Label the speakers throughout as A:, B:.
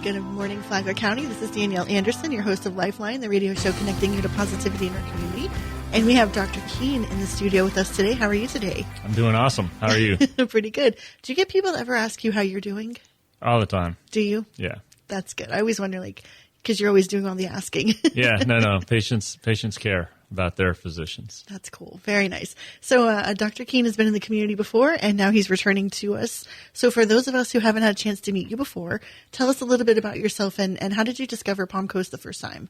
A: Good morning, Flagler County. This is Danielle Anderson, your host of Lifeline, the radio show connecting you to positivity in our community. And we have Dr. Keene in the studio with us today. How are you today?
B: I'm doing awesome. How are you?
A: Pretty good. Do you get people that ever ask you how you're doing?
B: All the time.
A: Do you?
B: Yeah.
A: That's good. I always wonder, because you're always doing all the asking.
B: Yeah, no. Patients care about their physicians.
A: That's cool. Very nice. So Dr. Keene has been in the community before, and now he's returning to us. So for those of us who haven't had a chance to meet you before, tell us a little bit about yourself and how did you discover Palm Coast the first time?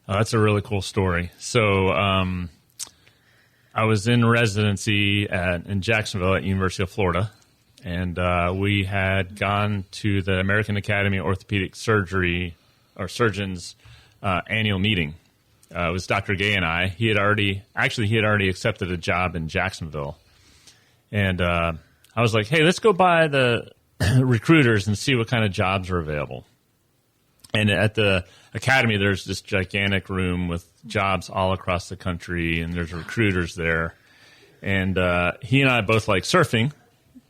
B: That's a really cool story. So I was in residency in Jacksonville at University of Florida, and we had gone to the American Academy of Orthopedic Surgery, or Surgeons, annual meeting. It was Dr. Gay and I. He had already accepted a job in Jacksonville. And I was like, hey, let's go by the recruiters and see what kind of jobs are available. And at the academy, there's this gigantic room with jobs all across the country, and there's recruiters there. And he and I both like surfing.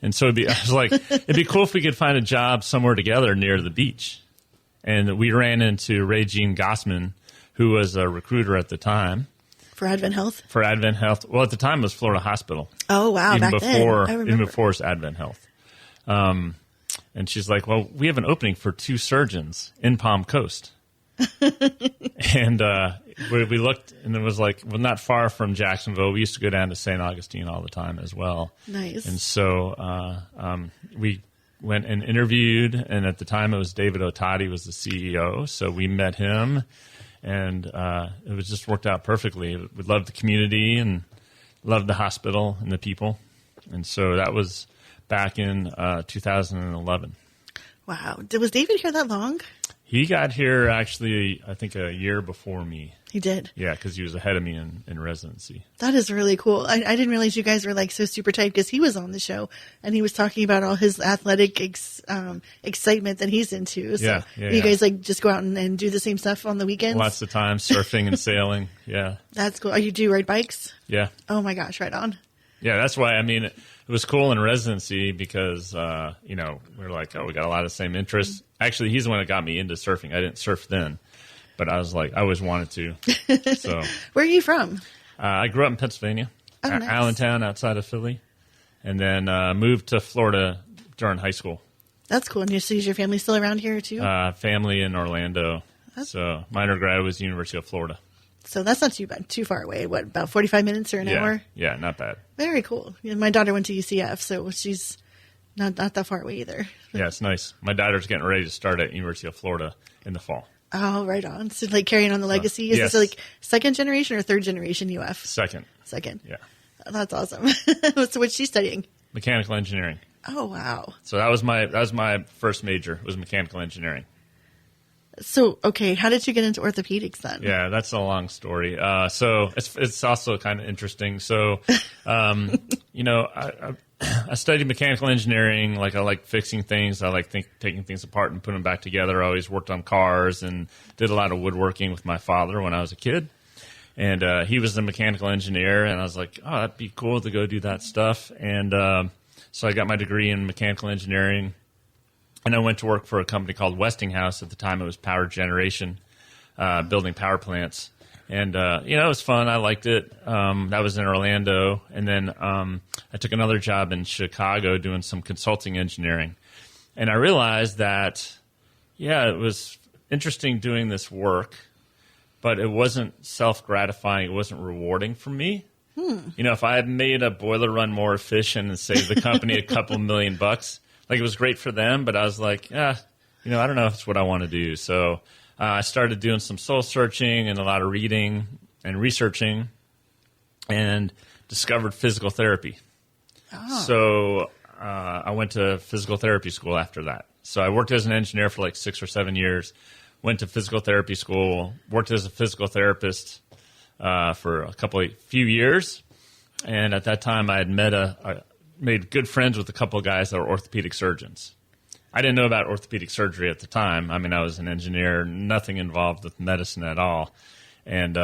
B: And so I was like, it'd be cool if we could find a job somewhere together near the beach. And we ran into Ray-Jean Gossman, who was a recruiter at the time.
A: For Advent Health?
B: For Advent Health. Well, at the time, it was Florida Hospital.
A: Oh, wow.
B: Even
A: back
B: before,
A: then. I remember.
B: even before it's Advent Health. And she's like, well, we have an opening for 2 surgeons in Palm Coast. And we looked, and it was like, well, not far from Jacksonville. We used to go down to St. Augustine all the time as well.
A: Nice.
B: And so we went and interviewed, and at the time it was David Otati was the CEO. So we met him. And it was just worked out perfectly. We loved the community and loved the hospital and the people. And so that was back in 2011.
A: Wow. Was David here that long?
B: He got here actually, I think, a year before me.
A: He did?
B: Yeah, because he was ahead of me in residency.
A: That is really cool. I didn't realize you guys were so super tight because he was on the show and he was talking about all his athletic excitement that he's into. So you guys just go out and do the same stuff on the weekends?
B: Lots of times surfing and sailing. Yeah.
A: That's cool. Do you ride bikes?
B: Yeah.
A: Oh my gosh, right on.
B: Yeah, that's why, it was cool in residency because, we were like, we got a lot of the same interests. Actually, he's the one that got me into surfing. I didn't surf then, but I was like, I always wanted to. So,
A: where are you from?
B: I grew up in Pennsylvania,
A: nice.
B: Allentown outside of Philly, and then moved to Florida during high school.
A: That's cool. And so is your family still around here too?
B: Family in Orlando. So my undergrad was University of Florida.
A: So that's not too far away. What, about 45 minutes or an hour?
B: Yeah, not bad.
A: Very cool. My daughter went to UCF, so she's not that far away either.
B: Yeah, it's nice. My daughter's getting ready to start at University of Florida in the fall.
A: Oh, right on. So carrying on the legacy. Is
B: yes.
A: this second generation or third generation UF?
B: Second.
A: Second.
B: Yeah.
A: That's awesome. So what's she studying?
B: Mechanical engineering.
A: Oh, wow.
B: So that was my first major, was mechanical engineering.
A: So, okay, how did you get into orthopedics then?
B: Yeah, that's a long story. So it's also kind of interesting. So, I studied mechanical engineering. I like fixing things. I like taking things apart and putting them back together. I always worked on cars and did a lot of woodworking with my father when I was a kid. And he was a mechanical engineer, and I was like, oh, that'd be cool to go do that stuff. And so I got my degree in mechanical engineering. And I went to work for a company called Westinghouse. At the time, it was power generation, building power plants. And, it was fun. I liked it. That was in Orlando. And then I took another job in Chicago doing some consulting engineering. And I realized that, it was interesting doing this work, but it wasn't self-gratifying. It wasn't rewarding for me. If I had made a boiler run more efficient and saved the company a couple $1 million, it was great for them, but I was like, I don't know if it's what I want to do. So I started doing some soul searching and a lot of reading and researching and discovered physical therapy. Oh. So I went to physical therapy school after that. So I worked as an engineer for 6 or 7 years, went to physical therapy school, worked as a physical therapist for few years. And at that time I had made good friends with a couple of guys that were orthopedic surgeons. I didn't know about orthopedic surgery at the time. I was an engineer, nothing involved with medicine at all. And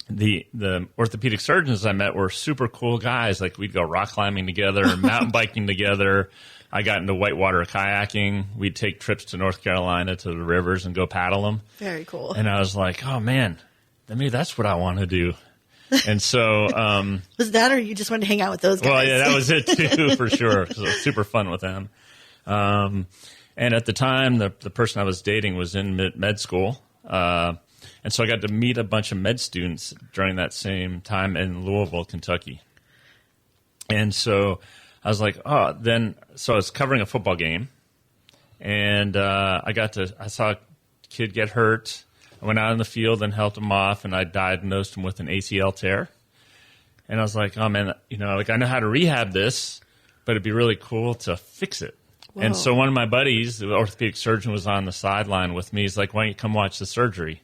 B: the orthopedic surgeons I met were super cool guys. Like we'd go rock climbing together, mountain biking together. I got into whitewater kayaking. We'd take trips to North Carolina to the rivers and go paddle them.
A: Very cool.
B: And I was like, oh man, maybe that's what I want to do. And so,
A: was that, or you just wanted to hang out with those guys?
B: Well, yeah, that was it too, for sure. It was super fun with them. And at the time, the person I was dating was in med school. And so I got to meet a bunch of med students during that same time in Louisville, Kentucky. And so I was like, so I was covering a football game, and I saw a kid get hurt. I went out in the field and helped him off, and I diagnosed him with an ACL tear. And I was like, oh man, I know how to rehab this, but it'd be really cool to fix it. Whoa. And so one of my buddies, the orthopedic surgeon, was on the sideline with me. He's like, why don't you come watch the surgery?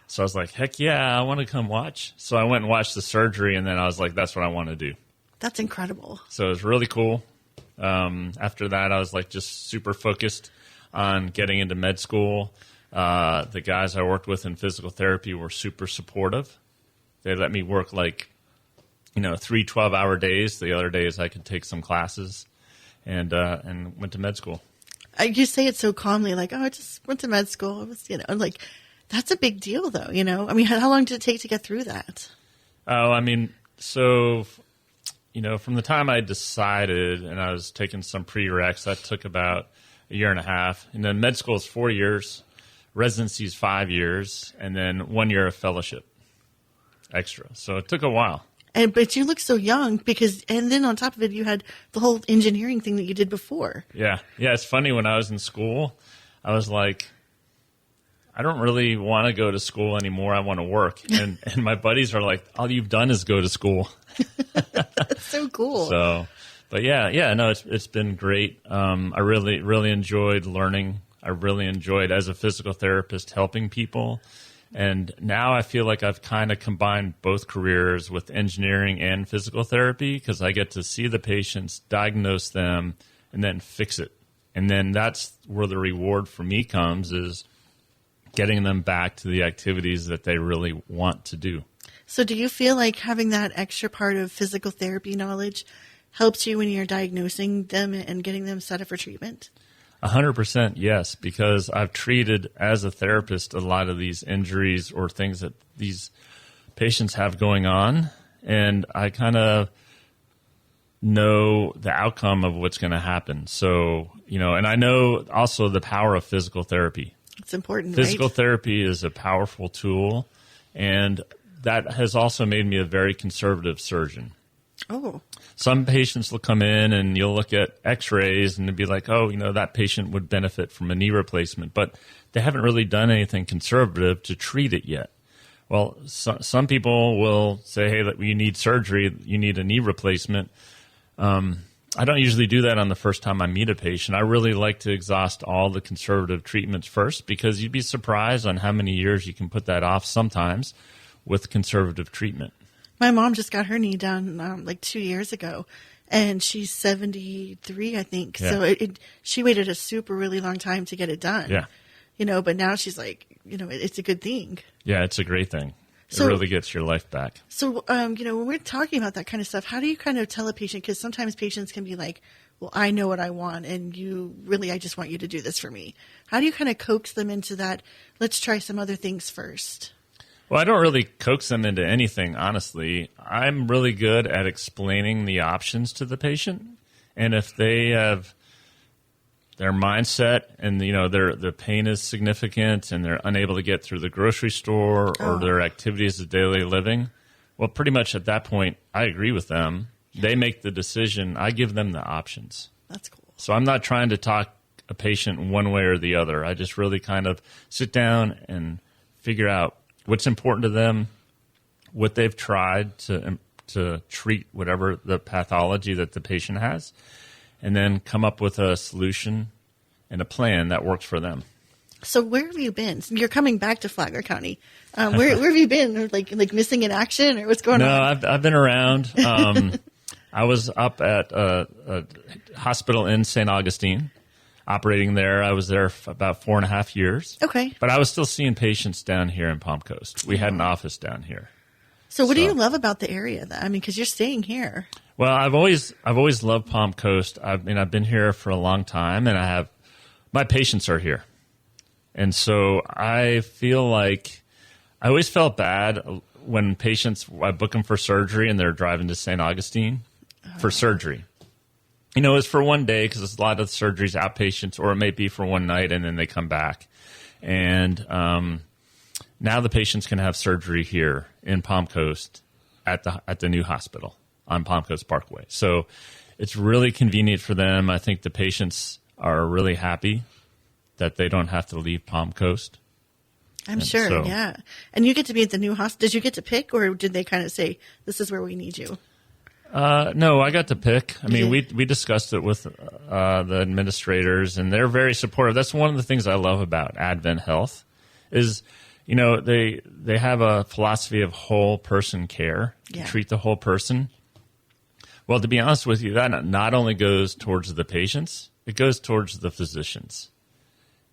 B: So I was like, heck yeah, I want to come watch. So I went and watched the surgery, and then I was like, that's what I want to do.
A: That's incredible.
B: So it was really cool. After that, I was like just super focused on getting into med school. The guys I worked with in physical therapy were super supportive. They let me work 3 12-hour days. The other days I could take some classes, and went to med school.
A: You say it so calmly, like, oh, I just went to med school. It was, like, that's a big deal, though, I mean, how long did it take to get through that?
B: Oh, I mean, so, from the time I decided and I was taking some prereqs, that took about a year and a half. And then med school is 4 years, residency is 5 years, and then 1 year of fellowship extra. So it took a while.
A: But you look so young and then on top of it, you had the whole engineering thing that you did before. Yeah.
B: Yeah, it's funny. When I was in school, I was like, I don't really want to go to school anymore. I want to work. And my buddies are like, all you've done is go to school.
A: That's so cool.
B: So, but no, it's been great. I really, really enjoyed learning. I really enjoyed, as a physical therapist, helping people. And now I feel like I've kind of combined both careers with engineering and physical therapy, because I get to see the patients, diagnose them, and then fix it. And then that's where the reward for me comes, is getting them back to the activities that they really want to do.
A: So do you feel like having that extra part of physical therapy knowledge helps you when you're diagnosing them and getting them set up for treatment?
B: 100% yes, because I've treated, as a therapist, a lot of these injuries or things that these patients have going on, and I kind of know the outcome of what's going to happen. So, and I know also the power of physical therapy.
A: It's important,
B: Physical therapy is a powerful tool, and that has also made me a very conservative surgeon.
A: Oh.
B: Some patients will come in and you'll look at x-rays and be like, oh, that patient would benefit from a knee replacement, but they haven't really done anything conservative to treat it yet. Well, some people will say, hey, you need surgery, you need a knee replacement. I don't usually do that on the first time I meet a patient. I really like to exhaust all the conservative treatments first, because you'd be surprised on how many years you can put that off sometimes with conservative treatment.
A: My mom just got her knee done 2 years ago, and she's 73, I think. Yeah. So she waited a super really long time to get it done.
B: Yeah.
A: But now she's like, it's a good thing.
B: Yeah, it's a great thing. It really gets your life back.
A: So, when we're talking about that kind of stuff, how do you kind of tell a patient? Because sometimes patients can be like, well, I know what I want, and I just want you to do this for me. How do you kind of coax them into that, let's try some other things first?
B: Well, I don't really coax them into anything, honestly. I'm really good at explaining the options to the patient. And if they have their mindset and, their pain is significant and they're unable to get through the grocery store or their activities of daily living, well, pretty much at that point, I agree with them. They make the decision. I give them the options.
A: That's cool.
B: So I'm not trying to talk a patient one way or the other. I just really kind of sit down and figure out what's important to them, what they've tried to treat whatever the pathology that the patient has, and then come up with a solution and a plan that works for them.
A: So where have you been? You're coming back to Flagler County. Where have you been? Like missing in action, or what's going on?
B: No, I've been around. I was up at a hospital in St. Augustine, operating there. I was there for about 4.5 years.
A: Okay.
B: But I was still seeing patients down here in Palm Coast. We had an office down here.
A: So what do you love about the area? Because you're staying here.
B: Well, I've always loved Palm Coast. I've been here for a long time, and my patients are here. And so I feel like I always felt bad when I book them for surgery and they're driving to St. Augustine for surgery. It's for one day because a lot of the surgeries outpatients, or it may be for one night and then they come back. And now the patients can have surgery here in Palm Coast at the new hospital on Palm Coast Parkway. So it's really convenient for them. I think the patients are really happy that they don't have to leave Palm Coast.
A: I'm sure, yeah. And you get to be at the new hospital. Did you get to pick, or did they kind of say, this is where we need you?
B: No, I got to pick. We discussed it with the administrators, and they're very supportive. That's one of the things I love about Advent Health is, they have a philosophy of whole person care, treat the whole person. Well, to be honest with you, that not only goes towards the patients, it goes towards the physicians.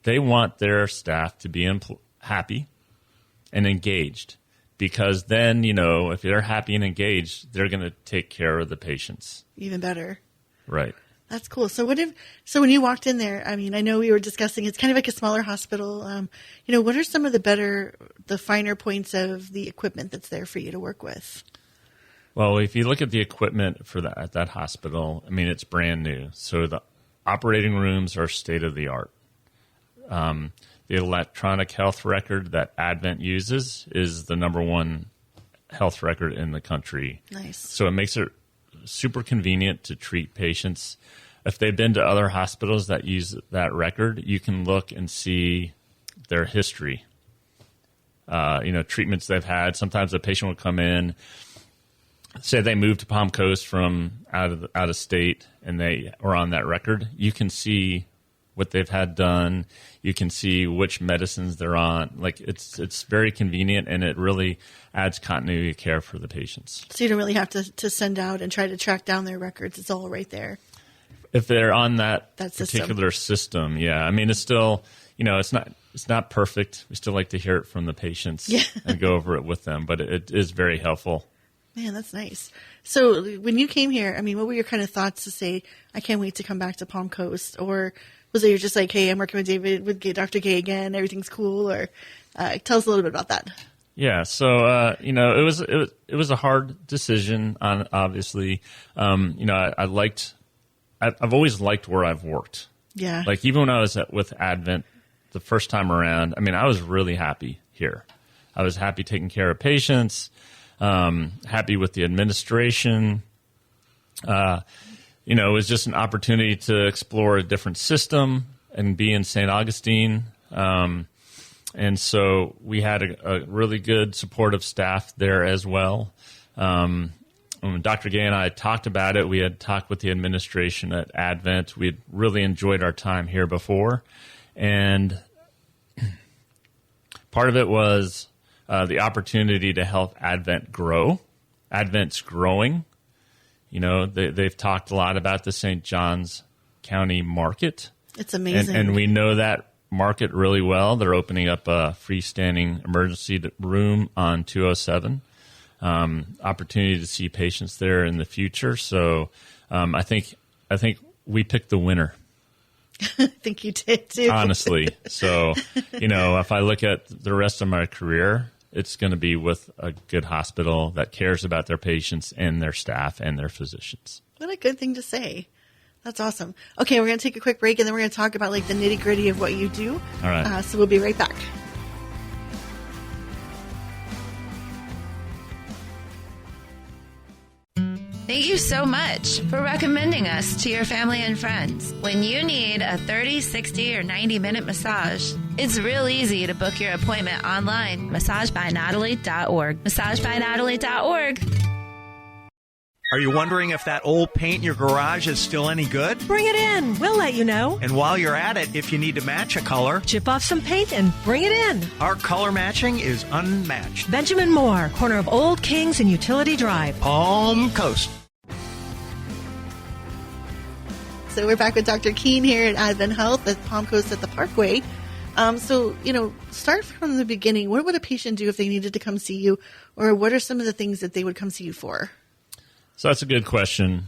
B: They want their staff to be happy and engaged, because then, if they're happy and engaged, they're going to take care of the patients. Even
A: better.
B: Right.
A: That's cool. So when you walked in there, I know we were discussing, it's kind of like a smaller hospital. What are some of the finer points of the equipment that's there for you to work with?
B: Well, if you look at the equipment at that hospital, it's brand new. So the operating rooms are state of the art. The electronic health record that Advent uses is the number one health record in the country.
A: Nice.
B: So it makes it super convenient to treat patients. If they've been to other hospitals that use that record, you can look and see their history. Treatments they've had. Sometimes a patient will come in, say they moved to Palm Coast from out of state, and they are on that record. You can see what they've had done. You can see which medicines they're on. It's very convenient, and it really adds continuity of care for the patients.
A: So you don't really have to send out and try to track down their records. It's all right there.
B: If they're on that particular system, yeah. It's still, it's not perfect. We still like to hear it from the patients and go over it with them, but it is very helpful.
A: Man, that's nice. So when you came here, what were your kind of thoughts to say, I can't wait to come back to Palm Coast? Or was it you're just like, hey, I'm working with Dr. Gay again, everything's cool? Or tell us a little bit about that.
B: Yeah, so it was a hard decision. Obviously, I've always liked where I've worked.
A: Yeah.
B: Even when I was with Advent the first time around, I was really happy here. I was happy taking care of patients. Happy with the administration. It was just an opportunity to explore a different system and be in St. Augustine. And so we had a really good supportive staff there as well. When Dr. Gay and I talked about it, we had talked with the administration at Advent. We had really enjoyed our time here before. And part of it was the opportunity to help Advent grow. Advent's growing. They've talked a lot about the St. Johns County market.
A: It's amazing.
B: And we know that market really well. They're opening up a freestanding emergency room on 207. Opportunity to see patients there in the future. So I think we picked the winner.
A: I think you did too.
B: Honestly. So, if I look at the rest of my career, it's going to be with a good hospital that cares about their patients and their staff and their physicians.
A: What a good thing to say. That's awesome. Okay, we're going to take a quick break, and then we're going to talk about the nitty-gritty of what you do.
B: All right.
A: So we'll be right back.
C: Thank you so much for recommending us to your family and friends. When you need a 30, 60, or 90-minute massage, it's real easy to book your appointment online. MassageByNatalie.org. MassageByNatalie.org.
D: Are you wondering if that old paint in your garage is still any good?
E: Bring it in. We'll let you know.
D: And while you're at it, if you need to match a color,
E: chip off some paint and bring it in.
D: Our color matching is unmatched.
E: Benjamin Moore, corner of Old Kings and Utility Drive,
D: Palm Coast.
A: So we're back with Dr. Keene here at Advent Health at Palm Coast at the Parkway. So, start from the beginning. What would a patient do if they needed to come see you, or what are some of the things that they would come see you for?
B: So that's a good question.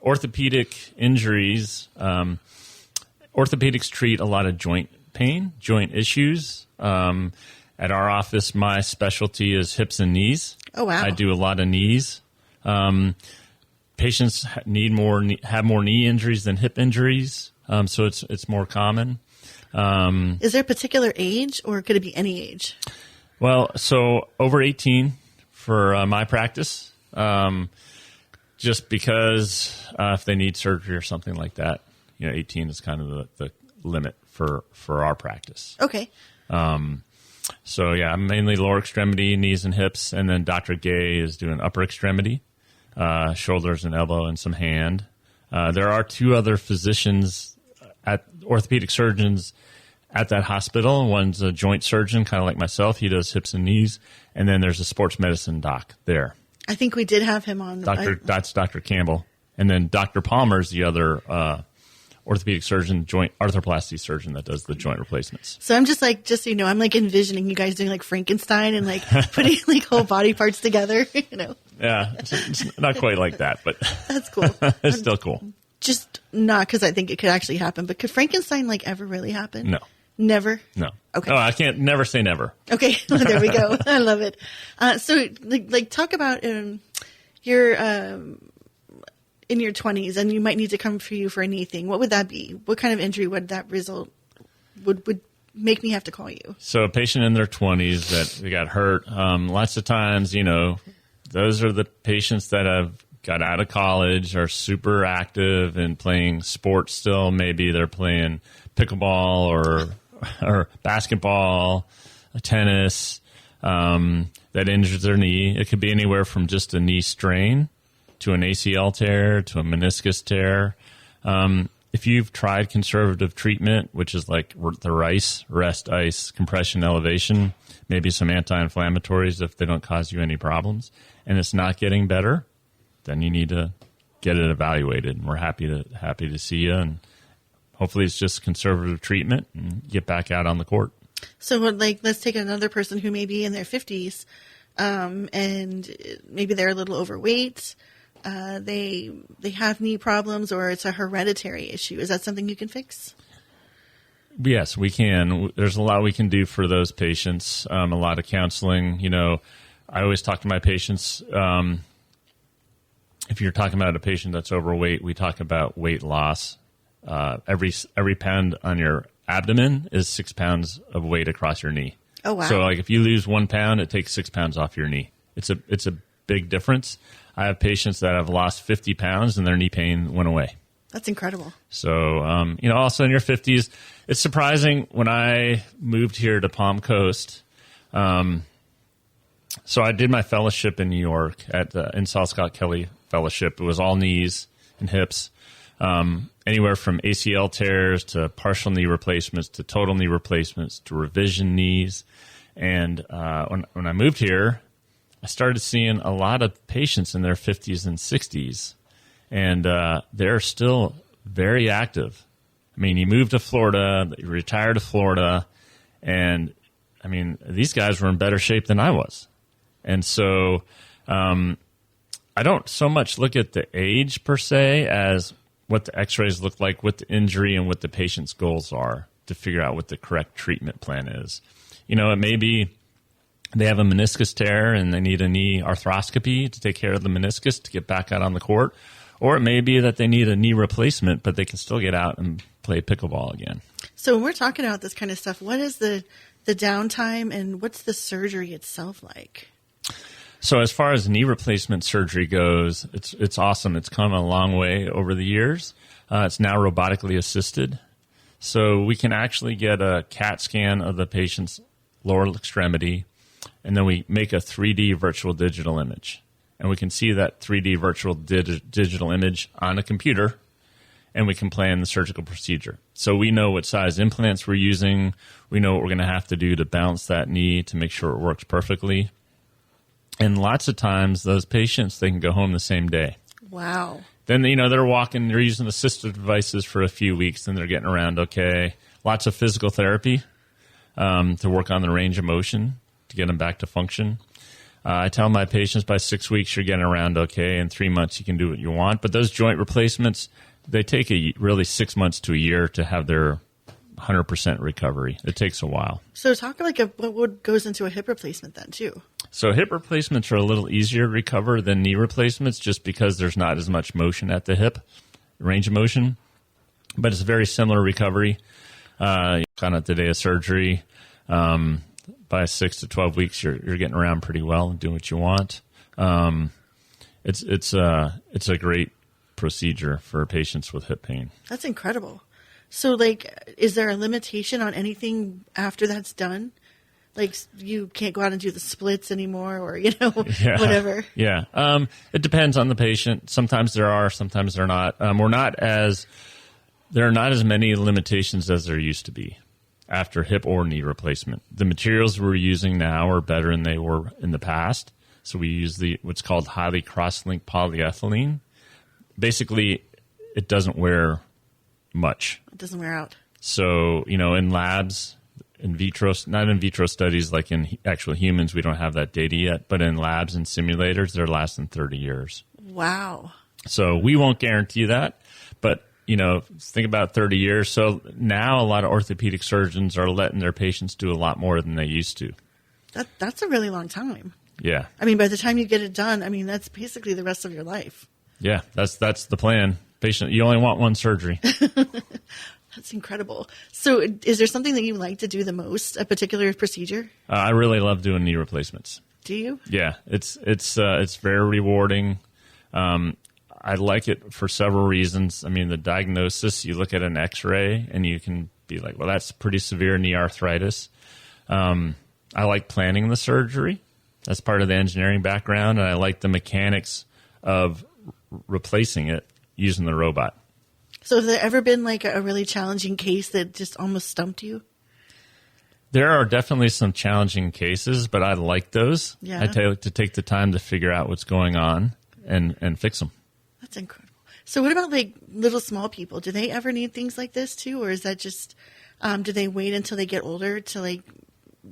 B: Orthopedic injuries, orthopedics treat a lot of joint pain, joint issues. At our office, my specialty is hips and knees.
A: Oh, wow.
B: I do a lot of knees. Patients have more knee injuries than hip injuries, so it's more common.
A: Is there a particular age, or could it be any age?
B: Well, so over 18 for my practice, just because if they need surgery or something like that, 18 is kind of the limit for our practice.
A: Okay.
B: So, yeah, mainly lower extremity, knees and hips, and then Dr. Gay is doing upper extremity, shoulders and elbow, and some hand. There are 2 other physicians, orthopedic surgeons at that hospital. One's a joint surgeon, kind of like myself. He does hips and knees. And then there's a sports medicine doc there.
A: I think we did have him on.
B: That's Dr. Campbell. And then Dr. Palmer's the other orthopedic surgeon, joint arthroplasty surgeon that does the joint replacements.
A: So I'm just so you know, I'm envisioning you guys doing Frankenstein and putting whole body parts together,
B: Yeah, it's not quite like that, but
A: that's cool.
B: It's still cool.
A: Just not because I think it could actually happen, but could Frankenstein ever really happen?
B: No.
A: Never?
B: No.
A: Okay.
B: Oh, I can't never say never.
A: Okay. Well, there we go. I love it. So talk about your in your 20s, and you might need to come for you for a knee thing. What would that be? What kind of injury would that result would make me have to call you?
B: So a patient in their 20s that they got hurt. Lots of times, those are the patients that have got out of college, are super active and playing sports still. Maybe they're playing pickleball or basketball, tennis, that injures their knee. It could be anywhere from just a knee strain to an ACL tear, to a meniscus tear. If you've tried conservative treatment, which is like the RICE, rest, ice, compression, elevation, maybe some anti-inflammatories if they don't cause you any problems, and it's not getting better, then you need to get it evaluated. And we're happy to see you, and hopefully it's just conservative treatment and get back out on the court.
A: So let's take another person who may be in their 50s, and maybe they're a little overweight. They have knee problems, or it's a hereditary issue. Is that something you can fix?
B: Yes, we can. There's a lot we can do for those patients. A lot of counseling. I always talk to my patients. If you're talking about a patient that's overweight, we talk about weight loss. Every pound on your abdomen is 6 pounds of weight across your knee.
A: Oh, wow.
B: So if you lose 1 pound, it takes 6 pounds off your knee. It's a big difference. I have patients that have lost 50 pounds and their knee pain went away.
A: That's incredible.
B: So, also in your 50s, it's surprising when I moved here to Palm Coast. So I did my fellowship in New York in Saul Scott Kelly Fellowship. It was all knees and hips, anywhere from ACL tears to partial knee replacements to total knee replacements to revision knees. And when I moved here, I started seeing a lot of patients in their 50s and 60s, and they're still very active. I mean, you moved to Florida, you retired to Florida, and, these guys were in better shape than I was. And so I don't so much look at the age per se as what the x-rays look like, what the injury and what the patient's goals are to figure out what the correct treatment plan is. It may be they have a meniscus tear and they need a knee arthroscopy to take care of the meniscus to get back out on the court. Or it may be that they need a knee replacement, but they can still get out and play pickleball again.
A: So when we're talking about this kind of stuff, what is the downtime and what's the surgery itself like?
B: So as far as knee replacement surgery goes, it's awesome. It's come a long way over the years. It's now robotically assisted. So we can actually get a CAT scan of the patient's lower extremity, and then we make a 3D virtual digital image. And we can see that 3D virtual digital image on a computer, and we can plan the surgical procedure. So we know what size implants we're using. We know what we're going to have to do to balance that knee to make sure it works perfectly. And lots of times, those patients, they can go home the same day. Wow. Then, they're walking, they're using assistive devices for a few weeks, and they're getting around okay. lots of physical therapy to work on the range of motion to get them back to function. I tell my patients by 6 weeks you're getting around okay. In 3 months you can do what you want. But those joint replacements, they take really 6 months to a year to have their 100% recovery. It takes a while.
A: So talk like what goes into a hip replacement then too.
B: So hip replacements are a little easier to recover than knee replacements just because there's not as much motion at the hip, range of motion. But it's a very similar recovery. Kind of the day of surgery. By 6 to 12 weeks, you're getting around pretty well and doing what you want. It's a great procedure for patients with hip pain.
A: That's incredible. So, like, is there a limitation on anything after that's done? Like, you can't go out and do the splits anymore, or whatever.
B: Yeah, it depends on the patient. Sometimes there are, sometimes there are not. There are not as many limitations as there used to be after hip or knee replacement. The materials we're using now are better than they were in the past. So we use what's called highly cross-linked polyethylene. Basically, it doesn't wear much.
A: It doesn't wear out.
B: So, in labs, not in vitro studies like in actual humans, we don't have that data yet, but in labs and simulators, they're lasting 30 years.
A: Wow.
B: So we won't guarantee that, but think about 30 years. So now a lot of orthopedic surgeons are letting their patients do a lot more than they used to.
A: That's a really long time.
B: Yeah.
A: I mean, by the time you get it done, that's basically the rest of your life.
B: Yeah, that's the plan. Patient, you only want one surgery.
A: That's incredible. So is there something that you like to do the most, a particular procedure?
B: I really love doing knee replacements.
A: Do you?
B: Yeah, it's very rewarding. I like it for several reasons. The diagnosis, you look at an x-ray and you can be like, well, that's pretty severe knee arthritis. I like planning the surgery. That's part of the engineering background. And I like the mechanics of replacing it using the robot.
A: So has there ever been like a really challenging case that just almost stumped you?
B: There are definitely some challenging cases, but I like those.
A: Yeah.
B: I like to take the time to figure out what's going on and fix them.
A: That's incredible. So what about like little small people? Do they ever need things like this too? Or is that just, do they wait until they get older to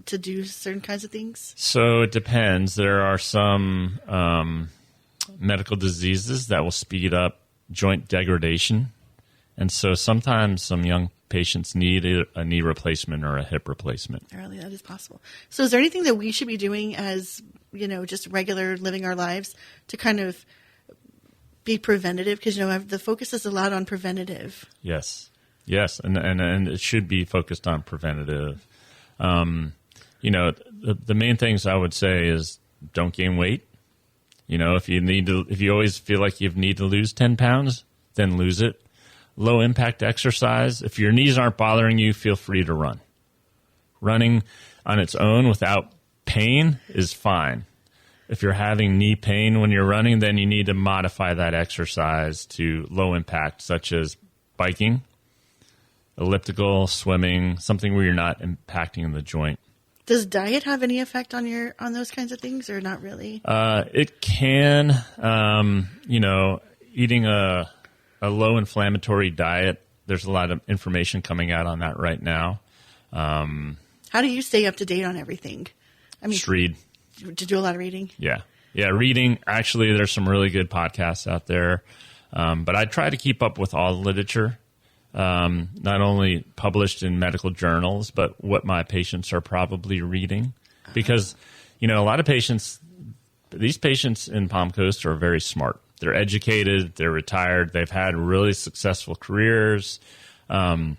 A: do certain kinds of things?
B: So it depends. There are some medical diseases that will speed up joint degradation. And so sometimes some young patients need a knee replacement or a hip replacement.
A: Really, that is possible. So is there anything that we should be doing as, just regular living our lives to kind of be preventative? Because, the focus is a lot on preventative. Yes.
B: And it should be focused on preventative. The main things I would say is don't gain weight. If you always feel like you need to lose 10 pounds, then lose it. Low impact exercise. If your knees aren't bothering you, feel free to run. Running on its own without pain is fine. If you're having knee pain when you're running, then you need to modify that exercise to low impact, such as biking, elliptical, swimming, something where you're not impacting the joint.
A: Does diet have any effect on those kinds of things, or not really?
B: It can. Eating a low inflammatory diet, there's a lot of information coming out on that right now.
A: How do you stay up to date on everything?
B: Just read.
A: To do a lot of reading?
B: Yeah, reading. Actually, there's some really good podcasts out there. But I try to keep up with all the literature, not only published in medical journals, but what my patients are probably reading. Because, a lot of these patients in Palm Coast are very smart. They're educated, they're retired, they've had really successful careers. And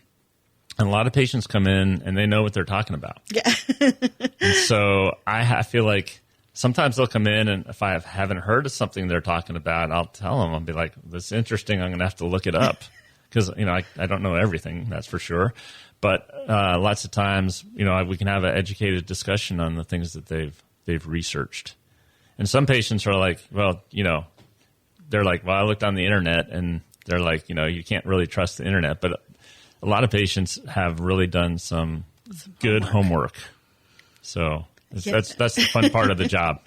B: a lot of patients come in and they know what they're talking about.
A: Yeah.
B: And so I feel like sometimes they'll come in, and if I haven't heard of something they're talking about, I'll tell them, I'll be like, this is interesting, I'm going to have to look it up. Because, I don't know everything, that's for sure. But lots of times, we can have an educated discussion on the things that they've researched. And some patients are like, well, they're like, well, I looked on the internet, and they're like, you can't really trust the internet. But a lot of patients have really done some good homework. So that's the fun part of the job.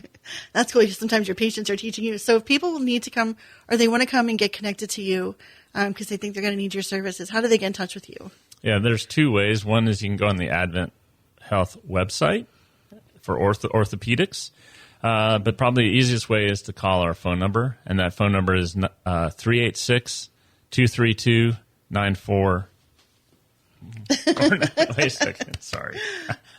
A: That's cool. Sometimes your patients are teaching you. So if people need to come, or they want to come and get connected to you because they think they're going to need your services, how do they get in touch with you?
B: Yeah, there's two ways. One is you can go on the Advent Health website for orthopedics. But probably the easiest way is to call our phone number, and that phone number is 386-232-94. Wait a second. Sorry.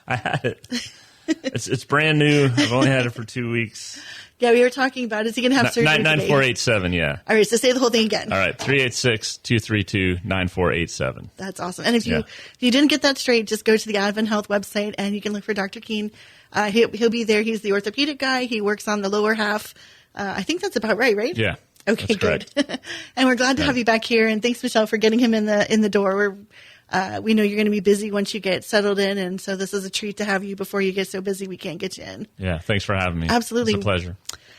B: I had it. It's brand new. I've only had it for 2 weeks.
A: Yeah, we were talking about, is he going to have surgery
B: 9487, yeah.
A: All right, so say the whole thing again.
B: All right, 386-232-9487.
A: That's awesome. And if you didn't get that straight, just go to the Advent Health website, and you can look for Dr. Keene. He'll be there. He's the orthopedic guy. He works on the lower half. I think that's about right?
B: Yeah.
A: Okay, good. And we're glad to have you back here. And thanks, Michelle, for getting him in the door. We know you're going to be busy once you get settled in, and so this is a treat to have you before you get so busy we can't get you in.
B: Yeah, thanks for having me.
A: Absolutely.
B: It's a pleasure.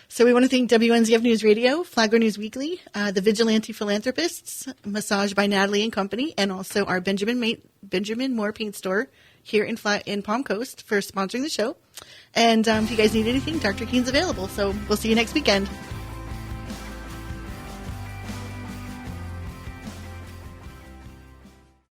A: So we want to thank WNZF News Radio, Flagler News Weekly, the Vigilante Philanthropists, Massage by Natalie and Company, and also our Benjamin Moore Paint Store here in Palm Coast for sponsoring the show. And if you guys need anything, Dr. Keene's available. So we'll see you next weekend.